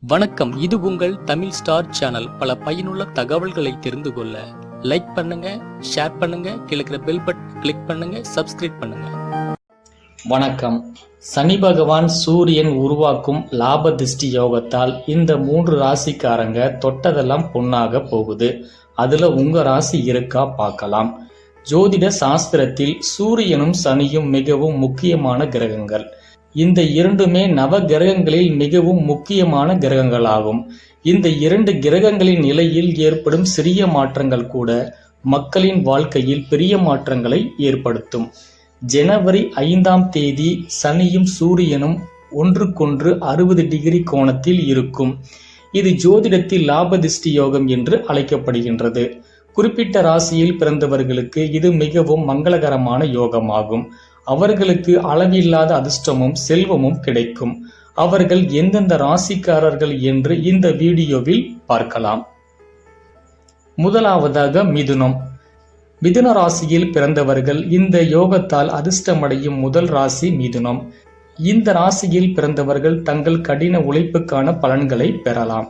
வணக்கம். இது உங்கள் தமிழ் ஸ்டார் சேனல். பல பயனுள்ள தகவல்களை தெரிந்து கொள்ள லைக் பண்ணுங்க, ஷேர் பண்ணுங்க, கீழே பெல் பட்டன் கிளிக் பண்ணுங்க, சப்ஸ்கிரைப் பண்ணுங்க. வணக்கம். சனி பகவான் சூரியன் உருவாக்கும் லாப திருஷ்டி யோகத்தால் இந்த 3 ராசிக்காரங்க தொட்டதெல்லாம் பொன்னாக போகுது. அதுல உங்க ராசி இருக்கா பார்க்கலாம். ஜோதிட சாஸ்திரத்தில் சூரியனும் சனியும் மிகவும் முக்கியமான கிரகங்கள். இந்த இரண்டுமே நவ கிரகங்களில் மிகவும் முக்கியமான கிரகங்களாகும். இந்த 2 கிரகங்களின் நிலையில் ஏற்படும் சிறிய மாற்றங்கள் கூட மக்களின் வாழ்க்கையில் பெரிய மாற்றங்களை ஏற்படுத்தும். ஜனவரி 5ஆம் தேதி சனியும் சூரியனும் ஒன்றுக்கொன்று 60 டிகிரி கோணத்தில் இருக்கும். இது ஜோதிடத்தில் லாப திருஷ்டி யோகம் என்று அழைக்கப்படுகின்றது. குறிப்பிட்ட ராசியில் பிறந்தவர்களுக்கு இது மிகவும் மங்களகரமான யோகமாகும். அவர்களுக்கு அளவில்லாத அதிர்ஷ்டமும் செல்வமும் கிடைக்கும். அவர்கள் எந்தெந்த ராசிக்காரர்கள் என்று இந்த வீடியோவில் பார்க்கலாம். முதலாவதாக மிதுனம். மிதுன ராசியில் பிறந்தவர்கள் இந்த யோகத்தால் அதிர்ஷ்டமடையும் முதல் ராசி மிதுனம். இந்த ராசியில் பிறந்தவர்கள் தங்கள் கடின உழைப்புக்கான பலன்களை பெறலாம்.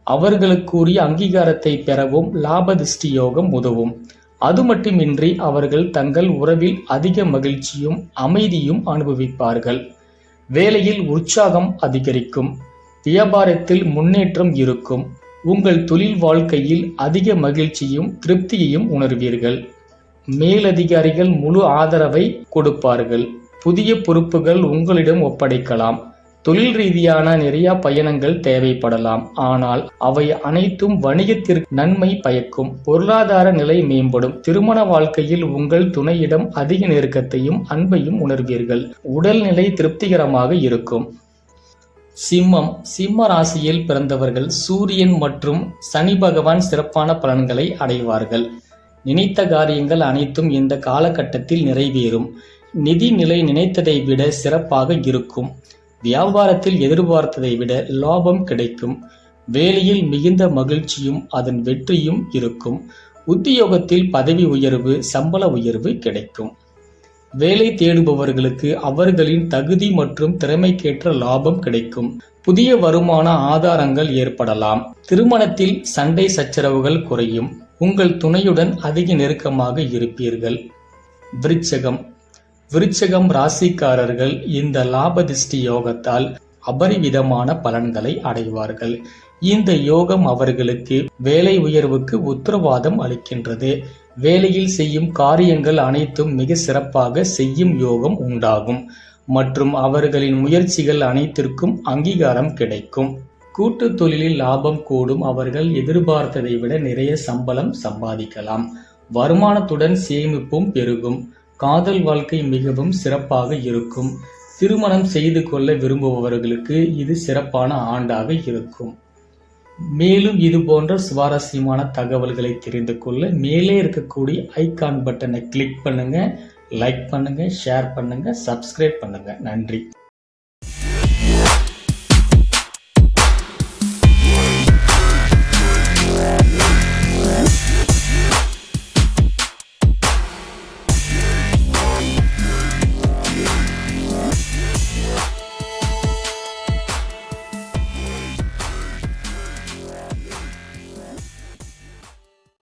அவர்களுக்குரிய அங்கீகாரத்தை பெறவும் லாப திருஷ்டி யோகம் உதவும். அது மட்டுமின்றி அவர்கள் தங்கள் உறவில் அதிக மகிழ்ச்சியும் அமைதியும் அனுபவிப்பார்கள். வேலையில் உற்சாகம் அதிகரிக்கும். வியாபாரத்தில் முன்னேற்றம் இருக்கும். உங்கள் தொழில் வாழ்க்கையில் அதிக மகிழ்ச்சியும் திருப்தியையும் உணர்வீர்கள். மேலதிகாரிகள் முழு ஆதரவை கொடுப்பார்கள். புதிய பொறுப்புகள் உங்களிடம் ஒப்படைக்கலாம். தொழில் ரீதியான நிறைய பயணங்கள் தேவைப்படலாம். ஆனால் அவை அனைத்தும் வணிகத்திற்கு நன்மை பயக்கும். பொருளாதார நிலை மேம்படும். திருமண வாழ்க்கையில் உங்கள் துணையிடம் அதிக நெருக்கத்தையும் அன்பையும் உணர்வீர்கள். உடல்நிலை திருப்திகரமாக இருக்கும். சிம்மம். சிம்ம ராசியில் பிறந்தவர்கள் சூரியன் மற்றும் சனி பகவான் சிறப்பான பலன்களை அடைவார்கள். நினைத்த காரியங்கள் அனைத்தும் இந்த காலகட்டத்தில் நிறைவேறும். நிதி நிலை நினைத்ததை விட சிறப்பாக இருக்கும். வியாபாரத்தில் எதிர்பார்த்ததை விட லாபம் கிடைக்கும். வேலையில் மிகுந்த மகிழ்ச்சியும் அதன் வெற்றியும் இருக்கும். உத்தியோகத்தில் பதவி உயர்வு, சம்பள உயர்வு கிடைக்கும். வேலை தேடுபவர்களுக்கு அவர்களின் தகுதி மற்றும் திறமைக்கேற்ற லாபம் கிடைக்கும். புதிய வருமான ஆதாரங்கள் ஏற்படலாம். திருமணத்தில் சண்டை சச்சரவுகள் குறையும். உங்கள் துணையுடன் அதிக நெருக்கமாக இருப்பீர்கள். விருச்சகம். விருச்சகம் ராசிக்காரர்கள் இந்த லாப திருஷ்டி யோகத்தால் அபரிவிதமான பலன்களை அடைவார்கள். இந்த யோகம் அவர்களுக்கு வேலை உயர்வுக்கு உத்தரவாதம் அளிக்கின்றது. வேலையில் செய்யும் காரியங்கள் அனைத்தும் மிக சிறப்பாக செய்யும் யோகம் உண்டாகும் மற்றும் அவர்களின் முயற்சிகள் அனைத்திற்கும் அங்கீகாரம் கிடைக்கும். கூட்டு தொழிலில் லாபம் கூடும். அவர்கள் எதிர்பார்த்ததை விட நிறைய சம்பளம் சம்பாதிக்கலாம். வருமானத்துடன் சேமிப்பும் பெருகும். காதல் வாழ்க்கை மிகவும் சிறப்பாக இருக்கும். திருமணம் செய்து கொள்ள விரும்புபவர்களுக்கு இது சிறப்பான ஆண்டாக இருக்கும். மேலும் இது போன்ற சுவாரஸ்யமான தகவல்களை தெரிந்து கொள்ள மேலே இருக்கக்கூடிய ஐகான் பட்டனை கிளிக் பண்ணுங்க, லைக் பண்ணுங்க, ஷேர் பண்ணுங்க, சப்ஸ்கிரைப் பண்ணுங்க. நன்றி.